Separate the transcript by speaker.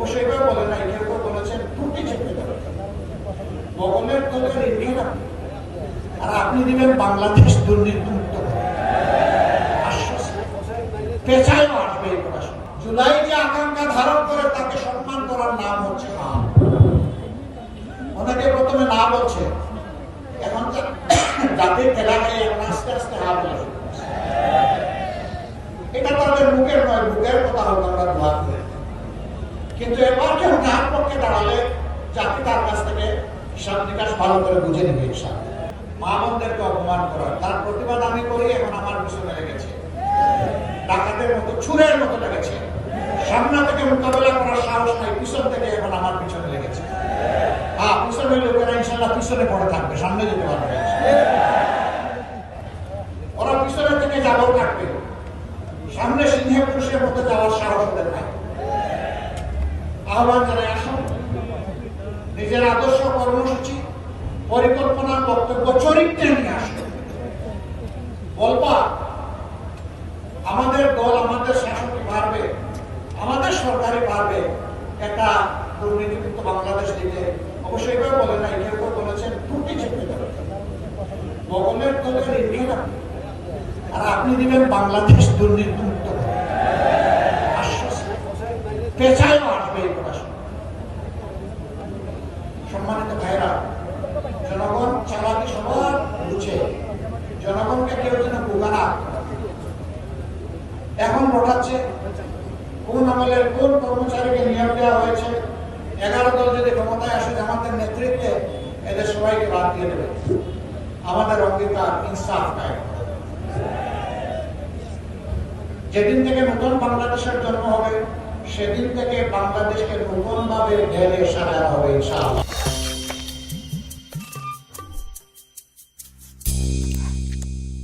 Speaker 1: অবশ্যই বলে নাই, কেউ কেউ বলেছেন ত্রুটি চেপে দেবে, বগলের দলের ইন্ডিয়া আর আপনি দিবেন বাংলাদেশ দুর্নীতিমুক্ত আশ্বাস, পেছায়ও আসবে এই প্রশ্ন। জুলাই যে আকাঙ্ক্ষা ধারণ করে তাকে সম্মান করার নাম হচ্ছে আম। ওনাকে প্রথমে না বলছে, এখন জাতির এলাকায় এখন আস্তে আস্তে হা বলে, এটা তাদের মুখের নয়, মুখের কথা হোক, আমরা দোয়া করি। কিন্তু এবার কেউ তার পক্ষে দাঁড়ালে জাতি তার কাছ থেকে হিসাব নিকাশ ভালো করে বুঝে নেবে। হিসাব মা বোনদেরকে অপমান করার তার প্রতিবাদ আমি করি, এখন আমার পিছনে লেগেছে, ডাকাতের মতো ছুরের মতো লেগেছে। সামনে থেকে মোকাবেলা করার সাহস নাই, পিছন থেকে এখন আমার পিছনে লেগেছে। হ্যাঁ, পিছনে লোকেরা ইনশাল্লাহ পিছনে পড়ে থাকবে, সামনে যেতে পারবে। ওরা পিছনে থেকে যাবো থাকবে, সামনে সিংহে পুরুষের মধ্যে যাওয়ার সাহস ওদের নাই। আহ্বান জানাই, আসুন নিজের আদর্শ, কর্মসূচি, পরিকল্পনা, বক্তব্য, চরিত্রে নিয়ে আসুন। বলবা আমাদের দল, আমাদের শাসনই পারবে, আমাদের সরকারই পারবে একটা দুর্নীতিমুক্ত বাংলাদেশ দিতে। অবশ্যই বলে নাই, কেউ কেউ বলেছেন ত্রুটি চেপে দেবে, বগলের দলের ইন্ডিয়া আর আপনি দিবেন বাংলাদেশ দুর্নীতিমুক্ত আশ্বাস, পেছায়ও আসবে এই প্রশ্ন। সম্মানিত ভাইরা, জনগণ চালাকি সবার বুঝে, জনগণকে কেউ যেন বোকা না। এখন ঘটাচ্ছে কোন আমলের কোন কর্মচারীকে নিয়োগ দেওয়া হয়েছে, 11 দল যদি ক্ষমতায় আসে জামাতের নেতৃত্বে, এদের সবাইকে বাদ দিয়ে দেবে। আমাদের অঙ্গীকার ইনসাফ কায়েম। যেদিন থেকে নতুন বাংলাদেশের জন্ম হবে, সেদিন থেকে বাংলাদেশকে নতুন ভাবে ঢেলে সাজানো হবে ইনশাআল্লাহ।